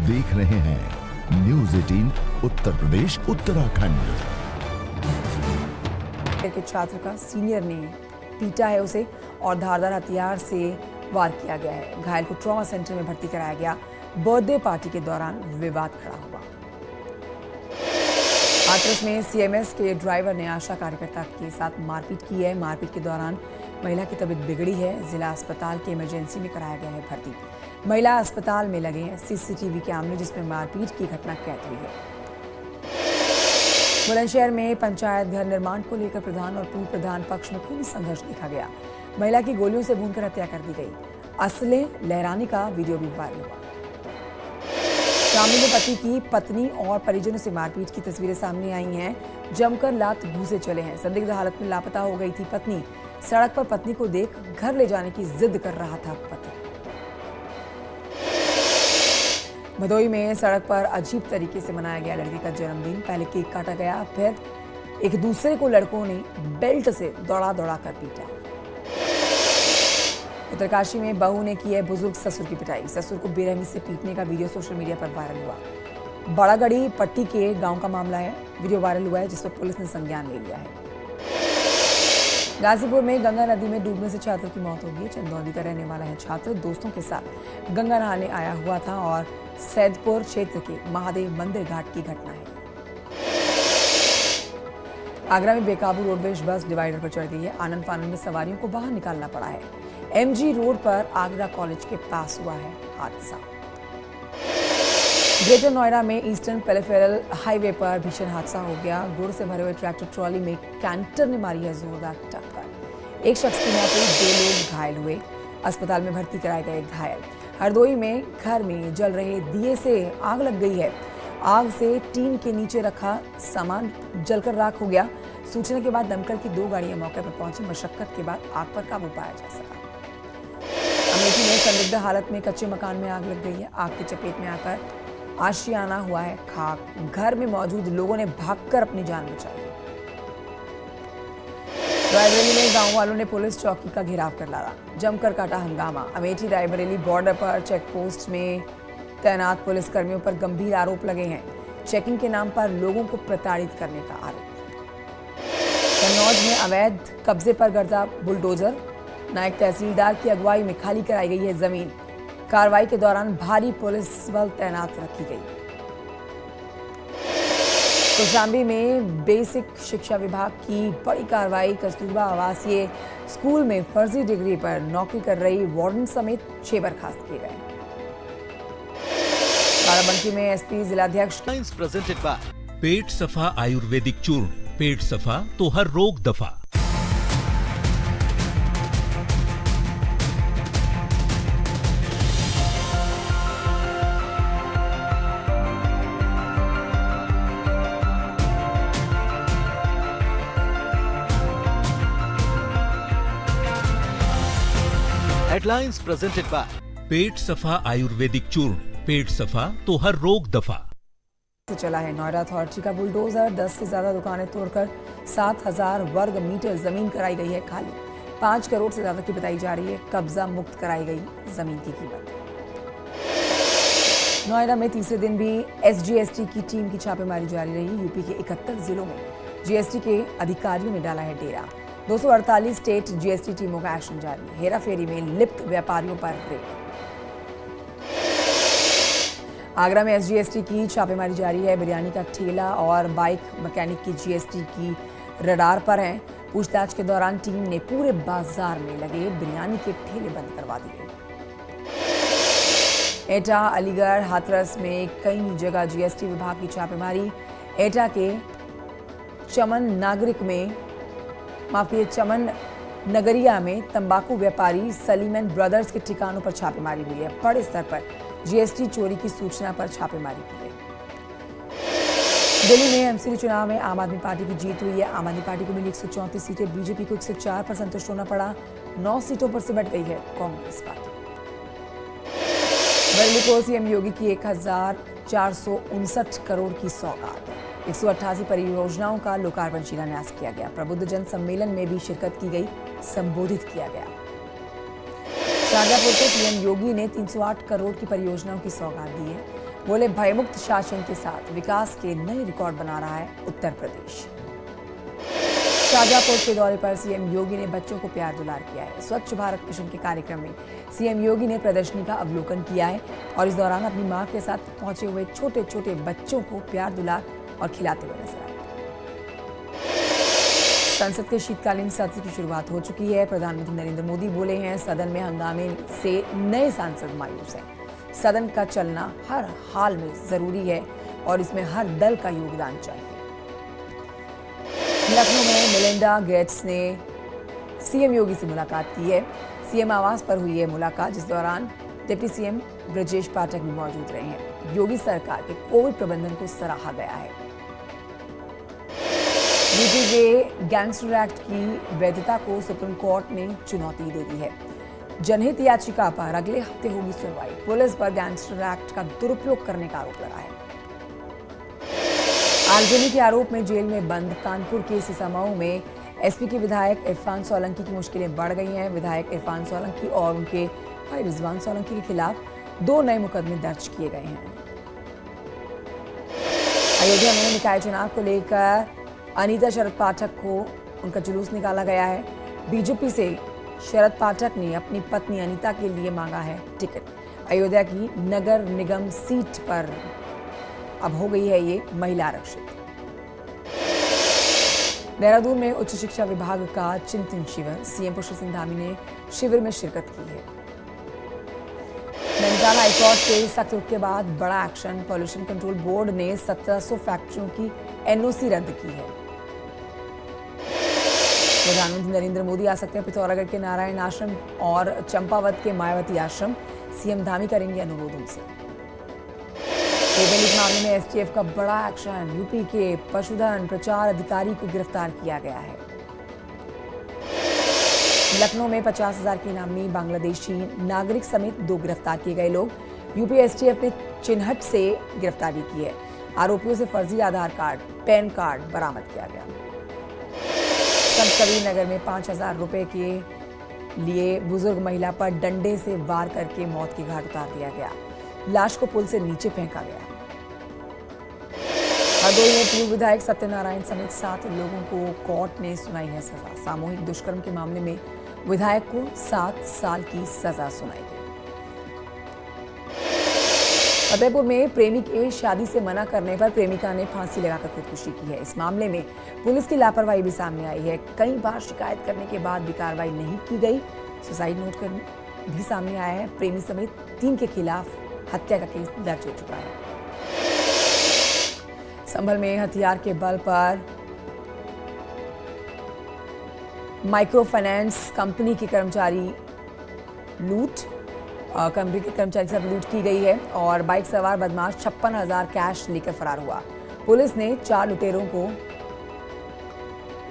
देख रहे हैं न्यूज़ 18 उत्तर प्रदेश उत्तराखंड। के छात्र का सीनियर ने पीटा है उसे और धारदार हथियार से वार किया गया है। घायल को ट्रॉमा सेंटर में भर्ती कराया गया। बर्थडे पार्टी के दौरान विवाद खड़ा हुआ। हाथरस में सीएमएस के ड्राइवर ने आशा कार्यकर्ता के साथ मारपीट की है। मारपीट के दौरान महिला की तबीयत बिगड़ी है। जिला अस्पताल के इमरजेंसी में कराया गया है भर्ती। महिला अस्पताल में लगे हैं सीसीटीवी कैमरे जिसमें मारपीट की घटना कैद हुई है। बुलंदशहर में पंचायत घर निर्माण को लेकर प्रधान और पूर्व प्रधान पक्ष में खूनी संघर्ष देखा गया। महिला की गोलियों से भूनकर हत्या कर दी गई। असले लहराने का वीडियो भी वायरल हुआ। शामिल में पति की पत्नी और परिजनों से मारपीट की तस्वीरें सामने आई हैं। जमकर लात घूसे चले हैं। संदिग्ध हालत में लापता हो गई थी पत्नी। सड़क पर पत्नी को देख घर ले जाने की जिद कर रहा था पति। भदोई में सड़क पर अजीब तरीके से मनाया गया लड़के का जन्मदिन। पहले केक काटा गया, फिर एक दूसरे को लड़कों ने बेल्ट से दौड़ा दौड़ा कर पीटा। उत्तरकाशी में बहू ने की है बुजुर्ग ससुर की पिटाई। ससुर को बेरहमी से पीटने का वीडियो सोशल मीडिया पर वायरल हुआ। बड़ागढ़ी पट्टी के गांव का मामला है। वीडियो वायरल हुआ है जिस पर पुलिस ने संज्ञान ले लिया है। गाजीपुर में गंगा नदी में डूबने से छात्र की मौत हो गई। चंदौली का रहने वाला है छात्र। दोस्तों के साथ गंगा नहाने आया हुआ था और सैदपुर क्षेत्र के महादेव मंदिर घाट की घटना है। आगरा में बेकाबू रोडवेज बस डिवाइडर पर चढ़ गई है। आनंद फानंद में सवारियों को बाहर निकालना पड़ा है। एमजी रोड पर आगरा कॉलेज के पास हुआ है हादसा। ग्रेटर नोएडा में ईस्टर्न पेरिफेरल हाईवे पर भीषण हादसा हो गया। गुड़ से भरे हुए ट्रैक्टर ट्रॉली में कैंटर ने मारी है जोरदार टक्कर। एक शख्स की मौत हुई, 2 लोग घायल हुए। अस्पताल में भर्ती कराए गए घायल। हरदोई में घर में जल रहे दिए से आग लग गई है। आग से टीन के नीचे रखा सामान जलकर राख हो गया। सूचना के बाद दमकल की 2 गाड़ियां मौके पर पहुंची। मशक्कत के बाद आग पर काबू पाया जा सका। अमेठी में संदिग्ध हालत में कच्चे मकान में आग लग गई है। आग की चपेट में आकर आशियाना हुआ है खाक। घर में मौजूद लोगों ने भागकर अपनी जान बचाई। रायबरेली में गांव वालों ने पुलिस चौकी का घेराव कर डाला। जमकर काटा हंगामा। अमेठी रायबरेली बॉर्डर पर चेक पोस्ट में तैनात पुलिसकर्मियों पर गंभीर आरोप लगे हैं। चेकिंग के नाम पर लोगों को प्रताड़ित करने का आरोप। कन्नौज में अवैध कब्जे पर गर्दा बुलडोजर। नायब तहसीलदार की अगुवाई में खाली कराई गई है जमीन। कार्रवाई के दौरान भारी पुलिस बल तैनात रखी गई। कौशाम्बी में बेसिक शिक्षा विभाग की बड़ी कार्रवाई। कस्तूरबा आवासीय स्कूल में फर्जी डिग्री पर नौकरी कर रही वार्डन समेत 6 बर्खास्त किए गए। बाराबंकी में एसपी जिलाध्यक्ष प्रेजेंटेड बाय पेट सफा आयुर्वेदिक चूर्ण। पेट सफा तो हर रोग दफा। हेडलाइंस प्रेजेंटेड बाय पेट सफा आयुर्वेदिक चूर्ण। पेट सफा तो हर रोग दफा। चला है नोएडा अथॉरिटी का बुलडोजर। 10 से ज्यादा दुकानें तोड़कर 7000 वर्ग मीटर जमीन कराई गई है खाली। 5 करोड़ से ज्यादा की बताई जा रही है कब्जा मुक्त कराई गई जमीन की कीमत। नोएडा में तीसरे दिन भी एसजीएसटी की टीम की छापेमारी जारी रही। यूपी के 71 जिलों में जीएसटी के अधिकारियों ने डाला है डेरा। 248 स्टेट जीएसटी टीमों का एक्शन जारी। हेरा फेरी में लिप्त व्यापारियों पर रेड। आगरा में एसजीएसटी की छापेमारी जारी है। बिरयानी का ठेला और बाइक मैकेनिक की जीएसटी की रडार पर हैं। पूछताछ के दौरान टीम ने पूरे बाजार में लगे बिरयानी के ठेले बंद करवा दिए। एटा, अलीगढ़, हाथरस में कई जगह जीएसटी विभाग की छापेमारी। एटा के चमन नगरिया में तंबाकू व्यापारी सलीमन ब्रदर्स के ठिकानों पर छापेमारी हुई है। बड़े स्तर पर जीएसटी चोरी की सूचना पर छापेमारी की गई। दिल्ली में एमसीडी चुनाव में आम आदमी पार्टी की जीत हुई है। आम आदमी पार्टी को मिली 134 सीटें। बीजेपी को 104 पर संतुष्ट होना पड़ा। 9 सीटों पर सिमट गई है कांग्रेस पार्टी। बरेली को सीएम योगी की 1459 करोड़ की सौगात। 188 परियोजनाओं का लोकार्पण शिलान्यास किया गया। प्रबुद्ध जन सम्मेलन में भी शिरकत की गई, संबोधित किया गया। शाहजहांपुर को सीएम योगी ने 308 करोड़ की परियोजनाओं की सौगात दी है। बोले भयमुक्त शासन के साथ विकास के नए रिकॉर्ड बना रहा है उत्तर प्रदेश। शाजापुर के दौरे पर सीएम योगी ने बच्चों को प्यार दुलार किया है। स्वच्छ भारत मिशन के कार्यक्रम में सीएम योगी ने प्रदर्शनी का अवलोकन किया है और इस दौरान अपनी मां के साथ पहुंचे हुए छोटे छोटे बच्चों को प्यार दुलार और खिलाते हुए नजर आए। संसद के शीतकालीन सत्र की शुरुआत हो चुकी है। प्रधानमंत्री नरेंद्र मोदी बोले हैं सदन में हंगामे से नए सांसद मायूस हैं। सदन का चलना हर हाल में जरूरी है और इसमें हर दल का योगदान चाहिए। लखनऊ में मेलिंडा गेट्स ने सीएम योगी से मुलाकात की है। सीएम आवास पर हुई है मुलाकात, जिस दौरान डिप्टी सीएम ब्रजेश पाठक भी मौजूद रहे हैं। योगी सरकार के कोविड प्रबंधन को सराहा गया है। यूपी के गैंगस्टर एक्ट की वैधता को सुप्रीम कोर्ट ने चुनौती दे दी है। जनहित याचिका पर अगले हफ्ते होगी सुनवाई। पुलिस पर गैंगस्टर एक्ट का दुरुपयोग करने का आरोप लगा है। आगजनी के आरोप में जेल में बंद कानपुर के सिसामऊ में एसपी के विधायक इरफान सोलंकी की मुश्किलें बढ़ गई हैं। विधायक इरफान सोलंकी और उनके भाई रिजवान सोलंकी के खिलाफ 2 नए मुकदमे दर्ज किए गए हैं। अयोध्या में निकाय चुनाव को लेकर अनीता शरद पाठक को उनका जुलूस निकाला गया है। बीजेपी से शरद पाठक ने अपनी पत्नी अनीता के लिए मांगा है टिकट। अयोध्या की नगर निगम सीट पर अब हो गई है ये महिला आरक्षित। देहरादून में उच्च शिक्षा विभाग का चिंतन शिविर, सीएम पुष्कर सिंह धामी ने शिविर में शिरकत की है। नैनीताल हाईकोर्ट के सख्त रुख के बाद बड़ा एक्शन। पॉल्यूशन कंट्रोल बोर्ड ने 1700 फैक्ट्रियों की एनओसी रद्द की है। प्रधानमंत्री नरेंद्र मोदी आ सकते हैं पिथौरागढ़ के नारायण आश्रम और चंपावत के मायावती आश्रम। सीएम धामी करेंगे अनुरोध उनसे। केबल लीक मामले में एसटीएफ का बड़ा एक्शन। यूपी के पशुधन प्रचार अधिकारी को गिरफ्तार किया गया है। लखनऊ में 50,000 के इनामी बांग्लादेशी नागरिक समेत 2 गिरफ्तार किए गए लोग। यूपी एसटीएफ ने चिन्हट से गिरफ्तारी की है। आरोपियों से फर्जी आधार कार्ड, पैन कार्ड बरामद किया गया। संत कबीर नगर में 5,000 रुपए के लिए बुजुर्ग महिला पर डंडे से वार करके मौत के घाट उतार दिया गया। लाश को पुल से नीचे फेंका गया। हरदोई में पूर्व विधायक सत्यनारायण समेत 7 लोगों को कोर्ट ने सुनाई है सजा। सामूहिक दुष्कर्म के मामले में विधायक को 7 साल की सजा सुनाई गई। फतेहपुर में प्रेमी के शादी से मना करने पर प्रेमिका ने फांसी लगाकर खुदकुशी की है। इस मामले में पुलिस की लापरवाही भी सामने आई है। कई बार शिकायत करने के बाद भी कार्रवाई नहीं की गई। सुसाइड नोट कर भी सामने आया है। प्रेमी समेत 3 के खिलाफ हत्या का केस दर्ज हो चुका है। संभल में हथियार के बल पर माइक्रो फाइनेंस कंपनी के कर्मचारी कंपनी के कर्मचारी से लूट की गई है और बाइक सवार बदमाश 56,000 कैश लेकर फरार हुआ। पुलिस ने 4 लुटेरों को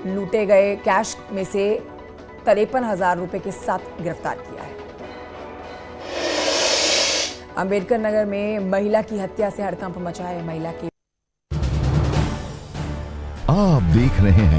लूटे गए कैश में से 53,000 रुपए के साथ गिरफ्तार किया है। अंबेडकर नगर में महिला की हत्या से हड़कंप मचा है। महिला के आप देख रहे हैं